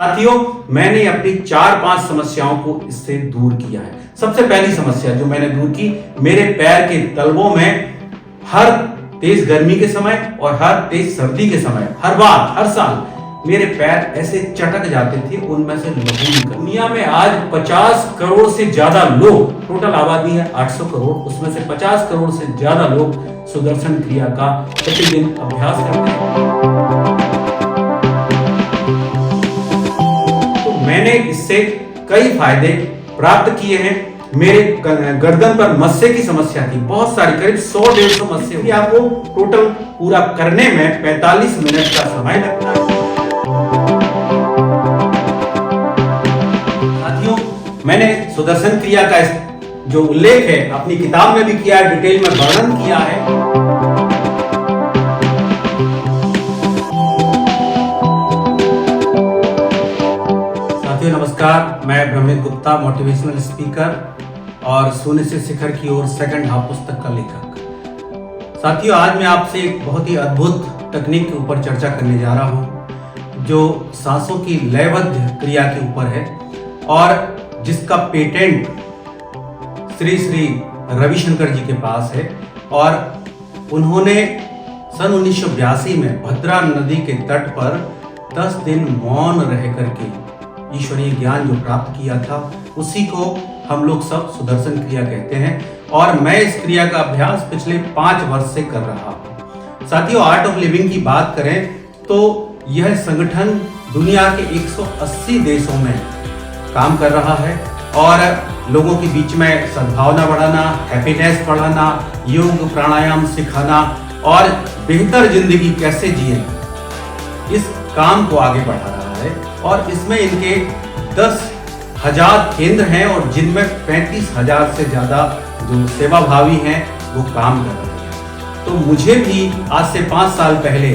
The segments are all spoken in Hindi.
साथियों, मैंने अपनी 4-5 समस्याओं को इससे दूर किया है। सबसे पहली समस्या जो मैंने दूर की, मेरे पैर के तलवों में हर तेज गर्मी के समय और हर तेज सर्दी के समय हर साल मेरे पैर ऐसे चटक जाते थे, उनमें से लहू निकल। दुनिया में आज 50 करोड़ से ज्यादा लोग, टोटल आबादी है 800 करोड़, उसमें से 50 करोड़ से ज्यादा लोग सुदर्शन क्रिया का प्रतिदिन अभ्यास करते हैं। तो मैंने इससे कई फायदे प्राप्त किए हैं। मेरे गर्दन पर मस्से की समस्या थी, बहुत सारी, करीब 100-150 मस्से। आपको टोटल पूरा करने में 45 मिनट का समय लगता है। साथियों, मैंने सुदर्शन क्रिया का जो उल्लेख है अपनी किताब में भी किया है, डिटेल में वर्णन किया है। साथियों नमस्कार, मैं ब्रह्मेंद्र गुप्ता, मोटिवेशनल स्पीकर और शून्य से शिखर की ओर सेकंड हाफ पुस्तक का लेखक। साथियों, आज मैं आपसे एक बहुत ही अद्भुत तकनीक के ऊपर चर्चा करने जा रहा हूं, जो सांसों की लयबद्ध क्रिया के ऊपर है और जिसका पेटेंट श्री रविशंकर जी के पास है। और उन्होंने सन 1982 में भद्रा नदी के तट पर 10 दिन मौन रह करके ईश्वरीय ज्ञान जो प्राप्त किया था, उसी को हम लोग सब सुदर्शन क्रिया कहते हैं। और मैं इस क्रिया का अभ्यास पिछले 5 वर्ष से कर रहा हूं। साथियों, आर्ट ऑफ लिविंग की बात करें तो यह संगठन दुनिया के 180 देशों में काम कर रहा है और लोगों के बीच में सद्भावना बढ़ाना, हैप्पीनेस बढ़ाना, योग प्राणायाम सिखाना और बेहतर जिंदगी कैसे जिए, इस काम को आगे बढ़ा रहा है। और इसमें इनके 10,000 केंद्र हैं और जिनमें 35,000 से ज्यादा जो सेवाभावी हैं वो काम कर रहे हैं। तो मुझे भी आज से 5 साल पहले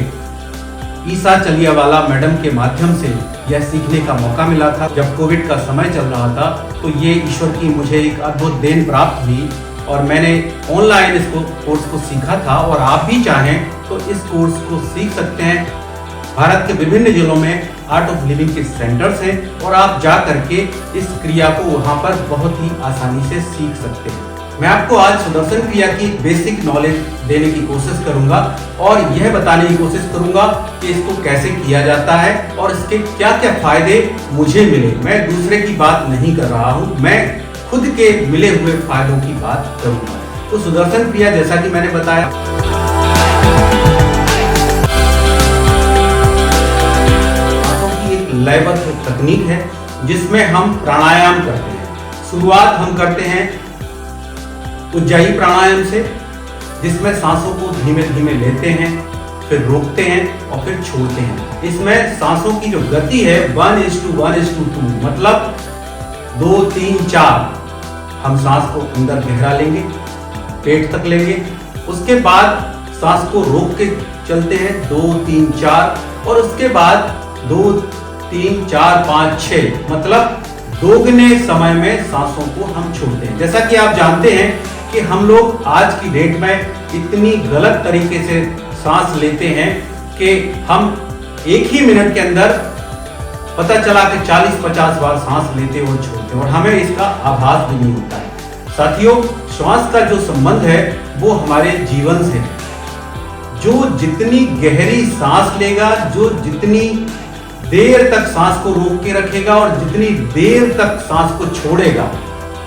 ईसा चलियावाला मैडम के माध्यम से यह सीखने का मौका मिला था। जब कोविड का समय चल रहा था तो ये ईश्वर की मुझे एक अद्भुत देन प्राप्त हुई और मैंने ऑनलाइन इसको कोर्स को सीखा था। और आप भी चाहें तो इस कोर्स को सीख सकते हैं। भारत के विभिन्न जिलों में आर्ट ऑफ लिविंग के सेंटर्स हैं और आप जा करके इस क्रिया को वहां पर बहुत ही आसानी से सीख सकते हैं। मैं आपको आज सुदर्शन क्रिया की बेसिक नॉलेज देने की कोशिश करूंगा और यह बताने की कोशिश करूंगा कि इसको कैसे किया जाता है और इसके क्या क्या फायदे मुझे मिले। मैं दूसरे की बात नहीं कर रहा हूं, मैं खुद के मिले हुए फायदों की बात करूंगा। तो सुदर्शन क्रिया, जैसा कि मैंने बताया, लयबद्ध तकनीक है जिसमें हम प्राणायाम करते हैं। शुरुआत हम करते हैं उज्जाई प्राणायाम से, जिसमें सांसों को धीमे धीमे लेते हैं, फिर रोकते हैं और फिर छोड़ते हैं। इसमें सांसों की जो गति है 1:1:2, मतलब 2, 3, 4 हम सांस को अंदर गहरा लेंगे, पेट तक लेंगे, उसके बाद सांस को रोक के चलते हैं 2, 3, 4 और उसके बाद 2, 3, 4, 5, 6, मतलब दोगुने समय में सांसों को हम छोड़ते हैं। जैसा कि आप जानते हैं कि हम लोग आज की डेट में इतनी गलत तरीके से सांस लेते हैं कि हम एक ही मिनट के अंदर पता चला कि 40-50 बार सांस लेते और छोड़ते, और हमें इसका आभास भी नहीं होता है। साथियों, श्वास का जो संबंध है वो हमारे जीवन से है। जो जितनी गहरी सांस लेगा, जो जितनी देर तक सांस को रोक के रखेगा और जितनी देर तक सांस को छोड़ेगा,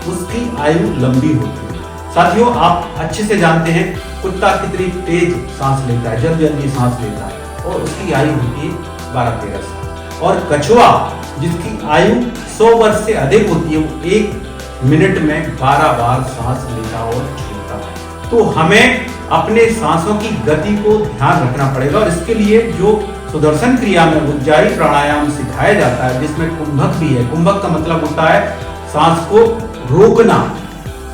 उसकी आयु लंबी होती है। साथियों, आप अच्छे से जानते हैं कुत्ता कितनी तेज सांस लेता है, जल्दी जल्दी सांस लेता है और उसकी आयु होती है 12-13 साल। और कछुआ जिसकी आयु 100 वर्ष से अधिक होती है, वो 1 मिनट में 12 बार सांस लेता और छोड़ता है। तो हमें अपने सांसों की गति को ध्यान रखना पड़ेगा और इसके लिए जो सुदर्शन क्रिया में उज्जाई प्राणायाम सिखाया जाता है, जिसमें कुंभक भी है। कुंभक का मतलब होता है सांस को रोकना।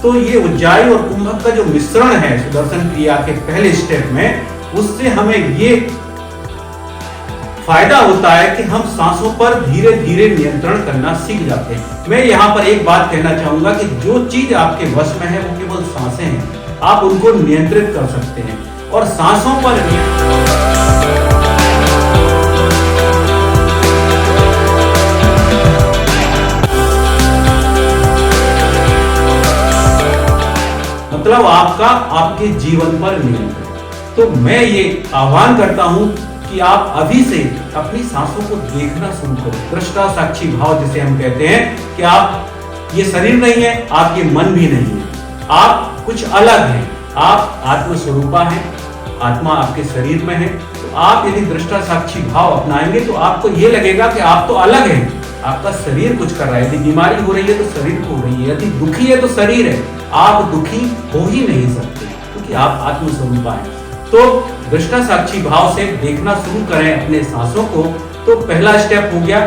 तो ये उज्जाई और कुंभक का जो मिश्रण है सुदर्शन क्रिया के पहले स्टेप में, उससे हमें ये फायदा होता है कि हम सांसों पर धीरे धीरे नियंत्रण करना सीख जाते हैं। मैं यहाँ पर एक बात कहना चाहूंगा कि जो चीज आपके वश में है वो केवल सांसें हैं। आप उनको नियंत्रित कर सकते हैं और सांसों पर मतलब आपका आपके जीवन पर नियंत्रण। तो मैं ये आह्वान करता हूं कि आप अभी से अपनी सांसों को देखना शुरू करें। दृष्टा साक्षी भाव जिसे हम कहते हैं कि आप ये शरीर नहीं है, आप ये मन भी नहीं है, आप कुछ अलग हैं, आप आत्मस्वरूपा हैं, आत्मा आपके शरीर में है। तो आप यदि दृष्टा साक्षी भाव अपनाएंगे तो आपको ये लगेगा कि आप तो अलग हैं, आपका शरीर कुछ कर रहा है। यदि बीमारी हो रही है तो शरीर को हो रही है, यदि दुखी है तो शरीर है, आप दुखी हो ही नहीं सकते क्योंकि आप आत्मस्वरूपा हैं। तो दृष्टा साक्षी भाव से देखना शुरू करें अपने सांसों को। तो पहला स्टेप हो गया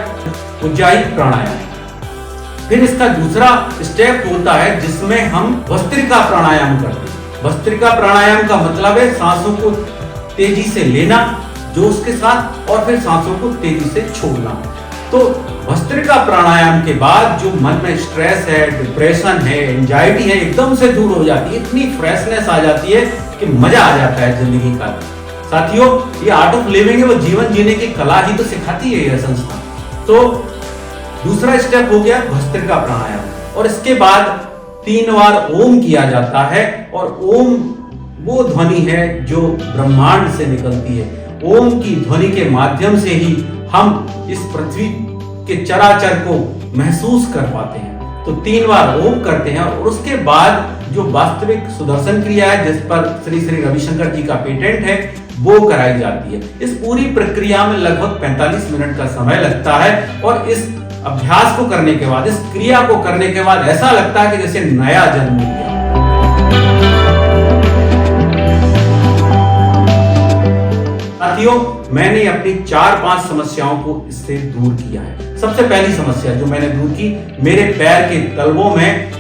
उज्जाई प्राणायाम। फिर इसका दूसरा स्टेप होता है जिसमें हम भस्त्रिका प्राणायाम करते हैं। भस्त्रिका प्राणायाम का मतलब है सांसों को तेजी से लेना जोश के साथ और फिर सांसों को तेजी से छोड़ना। तो भस्त्रिका प्राणायाम के बाद जो मन में स्ट्रेस है, डिप्रेशन है, एंजाइटी है, एकदम से दूर हो जाती है, इतनी फ्रेशनेस आ जाती है कि मजा आ जाता है जिंदगी का। साथियों, ये आर्ट ऑफ लिविंग है, वो जीवन जीने की कला ही तो सिखाती है यह संस्था। तो दूसरा स्टेप हो गया भस्त्रिका प्राणायाम, और इसके बाद 3 बार ओम किया जाता है। और ओम वो ध्वनि है जो ब्रह्मांड से निकलती है। ओम की ध्वनि के माध्यम से ही हम इस पृथ्वी के चराचर को महसूस कर पाते हैं। तो 3 बार ओम करते हैं और उसके बाद जो वास्तविक सुदर्शन क्रिया है जिस पर श्री श्री रविशंकर जी का पेटेंट है वो कराई जाती है। इस पूरी प्रक्रिया में लगभग 45 मिनट का समय लगता है और इस अभ्यास को करने के बाद, इस क्रिया को करने के बाद ऐसा लगता है कि जैसे नया जन्म मिल गया। साथियों, मैंने अपनी 4-5 समस्याओं को इससे दूर किया है। सबसे पहली समस्या जो मैंने दूर की, मेरे पैर के तलवों में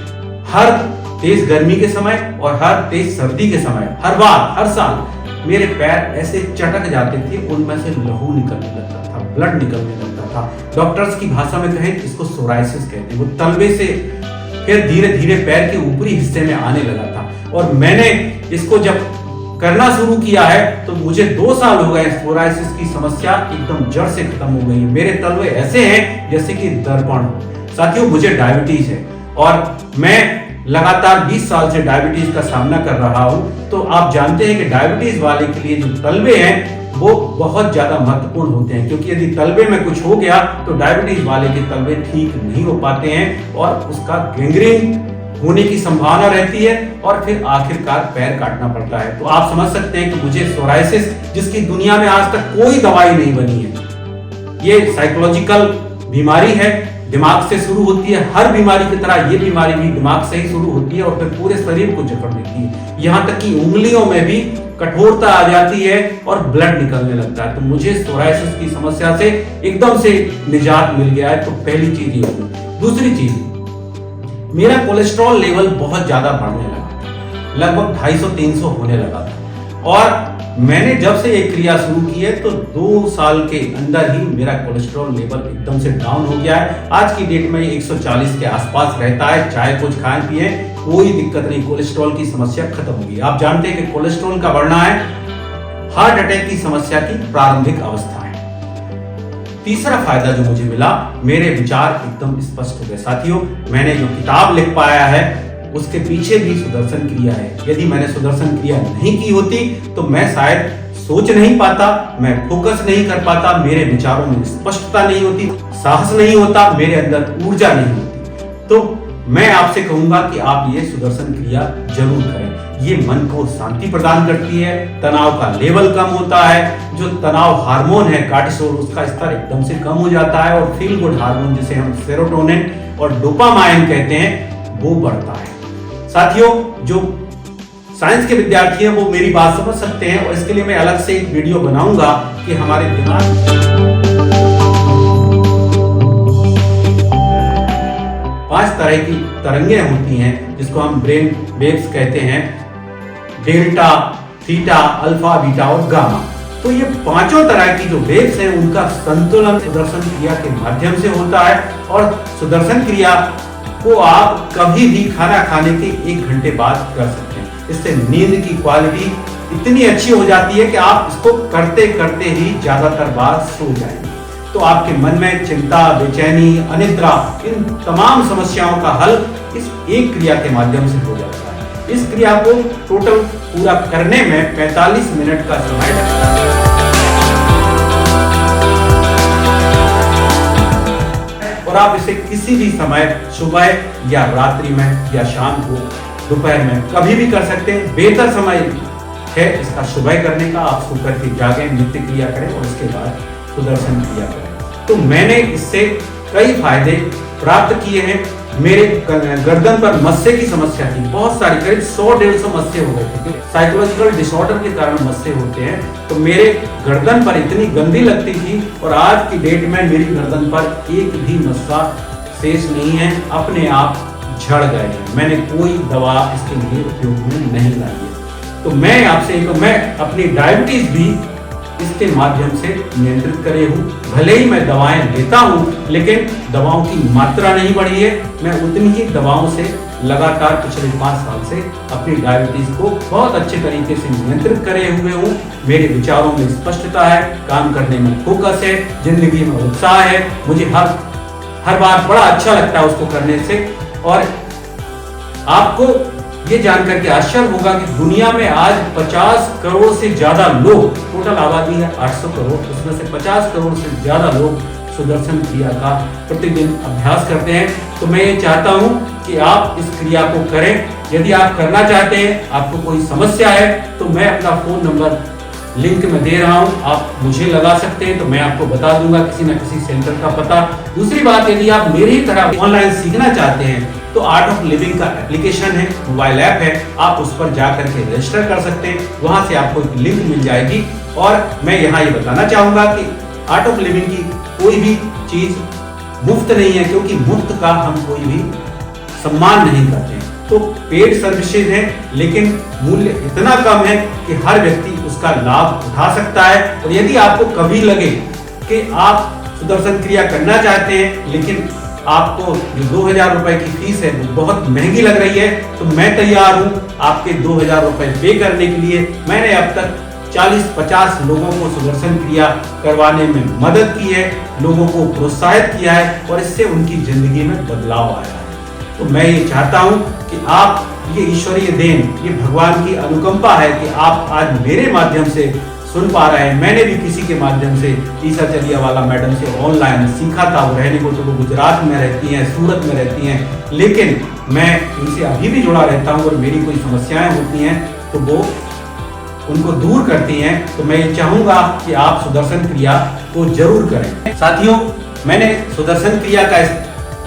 हर तेज गर्मी के समय और हर तेज सर्दी के समय हर साल मेरे पैर ऐसे चटक जाते थे, उनमें से लहू निकलने लगता था, ब्लड निकलने लगता था। डॉक्टर्स की भाषा में कहें इसको सोराइसिस कहते हैं। वो तलवे से फिर धीरे धीरे पैर के ऊपरी हिस्से में आने लगा था। और मैंने इसको जब करना शुरू किया है तो मुझे 2 साल हो गए। सोराइसिस की समस्या एकदम जड़ से खत्म हो गई है। मेरे तलवे ऐसे हैं जैसे कि दर्पण हो। साथियों, मुझे डायबिटीज है और मैं लगातार 20 साल से डायबिटीज का सामना कर रहा हूं। तो आप जानते हैं कि डायबिटीज वाले के लिए जो तलवे हैं वो बहुत ज्यादा महत्वपूर्ण होते हैं, क्योंकि यदि तलवे में कुछ हो गया तो डायबिटीज वाले के तलवे ठीक नहीं हो पाते हैं और उसका गैंग्रीन होने की संभावना रहती है और फिर आखिरकार पैर काटना पड़ता है। तो आप समझ सकते हैं कि मुझे सोराइसिस, जिसकी दुनिया में आज तक कोई दवाई नहीं बनी है, ये साइकोलॉजिकल बीमारी है, दिमाग से शुरू होती है। हर बीमारी की तरह ये बीमारी भी दिमाग से ही शुरू होती है और फिर पूरे शरीर को जकड़ लेती है। यहाँ तक कि उंगलियों में भी कठोरता आ जाती है और ब्लड निकलने लगता है। तो मुझे सोराइसिस की समस्या से एकदम से निजात मिल गया है। तो पहली चीज ये हुई। दूसरी चीज, मेरा कोलेस्ट्रॉल लेवल बहुत ज्यादा बढ़ने लगा था, लगभग 250-300 होने लगा था। और मैंने जब से ये क्रिया शुरू की है तो 2 साल के अंदर ही मेरा कोलेस्ट्रॉल लेवल एकदम से डाउन हो गया है। आज की डेट में 140 के आसपास रहता है। चाहे कुछ खाएं पिए, कोई दिक्कत नहीं, कोलेस्ट्रॉल की समस्या खत्म हो गई। आप जानते हैं कि कोलेस्ट्रॉल का बढ़ना है हार्ट अटैक की समस्या की प्रारंभिक अवस्था है। तीसरा फायदा जो मुझे मिला, मेरे विचार एकदम स्पष्ट हो गए। साथियों, मैंने जो किताब लिख पाया है उसके पीछे भी सुदर्शन क्रिया है। यदि मैंने सुदर्शन क्रिया नहीं की होती तो मैं शायद सोच नहीं पाता, मैं फोकस नहीं कर पाता, मेरे विचारों में स्पष्टता नहीं होती, साहस नहीं होता, मेरे अंदर ऊर्जा नहीं होती। तो मैं आपसे कहूंगा कि आप ये सुदर्शन क्रिया जरूर करें। ये मन को शांति प्रदान करती है, तनाव का लेवल कम होता है, जो तनाव हार्मोन है कार्टिसोल उसका स्तर एकदम से कम हो जाता है और फील गुड हार्मोन जिसे हम सेरोटोनिन और डोपामाइन कहते हैं वो बढ़ता है। साथियों, जो साइंस के विद्यार्थी हैं वो मेरी बात समझ सकते हैं और इसके लिए मैं अलग से एक वीडियो बनाऊंगा कि हमारे दिमाग 5 तरह की तरंगें होती हैं जिसको हम ब्रेन वेव्स कहते हैं, डेल्टा, थीटा, अल्फा, बीटा और गामा। तो ये 5 तरह की जो वेव्स हैं उनका संतुलन सुदर्शन क्रिया के माध्यम से होता है। और सुदर्शन क्रिया को आप कभी भी खाना खाने के 1 घंटे बाद कर सकते हैं। इससे नींद की क्वालिटी इतनी अच्छी हो जाती है कि आप इसको करते करते ही ज्यादातर बार सो जाएंगे। तो आपके मन में चिंता, बेचैनी, अनिद्रा, इन तमाम समस्याओं का हल इस एक क्रिया के माध्यम से हो जाता है। इस क्रिया को टोटल पूरा करने में 45 मिनट का समय लगता है। और आप इसे किसी भी समय, सुबह या रात्रि में या शाम को, दोपहर में, कभी भी कर सकते हैं। बेहतर समय है इसका सुबह करने का। आप सो करके जागें, नित्य क्रिया करें और उसके बाद सुदर्शन क्रिया करें। तो मैंने इससे कई फायदे प्राप्त किए हैं। मेरे गर्दन पर मस्से की समस्या थी, बहुत सारी, करीब 100-150 मस्से हो गए थे। साइकोलॉजिकल डिसऑर्डर के कारण मस्से होते हैं, तो मेरे गर्दन पर इतनी गंदी लगती थी और आज की डेट में मेरी गर्दन पर एक भी मस्सा शेष नहीं है, अपने आप झड़ गए हैं। मैंने कोई दवा इसके लिए उपयोग में नहीं लाई है। तो मैं आपसे, मैं अपनी डायबिटीज भी इसके माध्यम से नियंत्रित करे हूँ। भले ही मैं दवाएं लेता हूँ, लेकिन दवाओं की मात्रा नहीं बढ़ी है। मैं उतनी ही दवाओं से लगातार पिछले 5 साल से अपनी डायबिटीज को बहुत अच्छे तरीके से नियंत्रित करे हुए हूँ। मेरे विचारों में स्पष्टता है, काम करने में फोकस है, जिंदगी में उत्साह है। मुझे हर बार बड़ा अच्छा लगता है उसको करने से। और आपको ये जानकर के आश्चर्य होगा कि दुनिया में आज 50 करोड़ से ज्यादा लोग, टोटल आबादी है 800 करोड़, उसमें से 50 करोड़ से ज्यादा लोग सुदर्शन क्रिया का प्रतिदिन अभ्यास करते हैं। तो मैं ये चाहता हूं कि आप इस क्रिया को करें। यदि आप करना चाहते हैं, आपको कोई समस्या है, तो मैं अपना फोन नंबर लिंक में दे रहा हूं, आप मुझे लगा सकते हैं, तो मैं आपको बता दूंगा किसी न किसी सेंटर का पता। दूसरी बात, यदि आप मेरी तरह ऑनलाइन सीखना चाहते हैं तो आर्ट ऑफ लिविंग का एप्लीकेशन है, मोबाइल ऐप है, आप उस पर जाकर के रजिस्टर कर सकते हैं। वहां से आपको एक लिंक मिल जाएगी। और मैं यहाँ ये बताना चाहूंगा कि आर्ट ऑफ लिविंग की कोई भी चीज मुफ्त नहीं है, क्योंकि मुफ्त का हम कोई भी सम्मान नहीं करते हैं। तो पेड सर्विसेज है, लेकिन मूल्य इतना कम है कि हर व्यक्ति उसका लाभ उठा सकता है। और यदि आपको कभी लगे कि आप सुदर्शन क्रिया करना चाहते हैं, लेकिन आपको जो 2000 रुपए की फीस है वो बहुत महंगी लग रही है, तो मैं तैयार हूं आपके 2000 रुपए पे करने के लिए। मैंने अब तक 40-50 लोगों को सुदर्शन क्रिया करवाने में मदद की है, लोगों को प्रोत्साहित किया है और इससे उनकी जिंदगी में बदलाव आया है। तो मैं ये चाहता हूं कि आप, ये ईश्वरीय देन, ये भगवान की अनुकंपा है कि आप आज मेरे माध्यम से सुन पा रहे हैं। मैंने भी किसी के माध्यम से ईसा चलियावाला मैडम से ऑनलाइन सीखा था। वो रहने को तो वो गुजरात में रहती हैं, सूरत में रहती हैं, लेकिन मैं उनसे अभी भी जुड़ा रहता हूँ और मेरी कोई समस्याएं होती हैं तो वो उनको दूर करती हैं। तो मैं ये चाहूंगा कि आप सुदर्शन क्रिया को जरूर करें। साथियों, मैंने सुदर्शन क्रिया का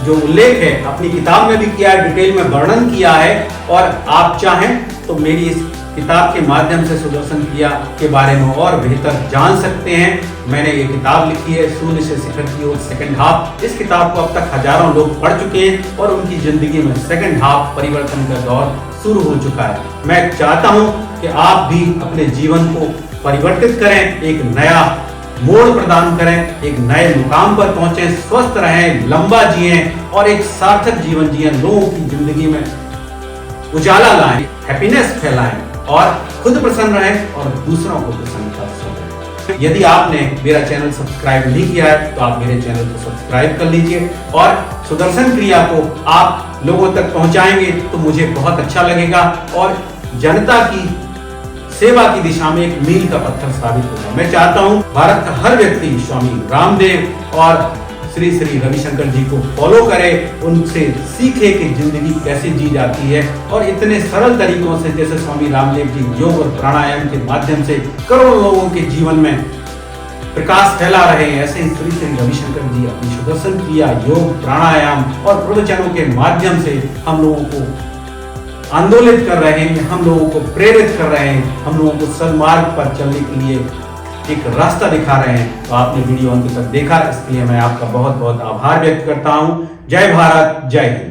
जो उल्लेख है अपनी किताब में भी किया है, डिटेल में वर्णन किया है। और आप चाहें तो मेरी इस किताब के माध्यम से सुदर्शन क्रिया के बारे में और बेहतर जान सकते हैं। मैंने ये किताब लिखी है, शून्य से शिखर की ओर सेकंड हाफ। इस किताब को अब तक हजारों लोग पढ़ चुके हैं और उनकी जिंदगी में सेकंड हाफ परिवर्तन का दौर शुरू हो चुका है। मैं चाहता हूं कि आप भी अपने जीवन को परिवर्तित करें, एक नया मोड़ प्रदान करें, एक नए मुकाम पर पहुंचे, स्वस्थ रहें, लंबा जिएं और एक सार्थक जीवन जिएं, लोगों की जिंदगी में उजाला लाएं, हैप्पीनेस फैलाएं और खुद प्रसन्न रहें और दूसरों को प्रसन्नता दें। यदि आपने मेरा चैनल सब्सक्राइब नहीं किया है तो आप मेरे चैनल को सब्सक्राइब कर लीजिए और सुदर्शन क्रिया को आप लोगों तक पहुंचाएंगे तो मुझे बहुत अच्छा लगेगा और जनता की सेवा की दिशा में एक मील का पत्थर साबित होगा। मैं चाहता हूं भारत का हर व्यक्ति स्वामी रामदेव और श्री रविशंकर जी को फॉलो करे, उनसे सीखे कि जिंदगी कैसे जी जाती है। और इतने सरल तरीकों से, जैसे स्वामी रामदेव जी योग और प्राणायाम के माध्यम से करोड़ों लोगों के जीवन में प्रकाश फैला रहे हैं, ऐसे ही श्री रविशंकर जी अपनी सुदर्शन क्रिया, योग, प्राणायाम और प्रवचनों के माध्यम से हम लोगों को आंदोलित कर रहे हैं, हम लोगों को प्रेरित कर रहे हैं, हम लोगों को सन्मार्ग पर चलने के लिए एक रास्ता दिखा रहे हैं। तो आपने वीडियो अंत तक देखा, इसके लिए मैं आपका बहुत बहुत आभार व्यक्त करता हूं। जय भारत, जय हिंद।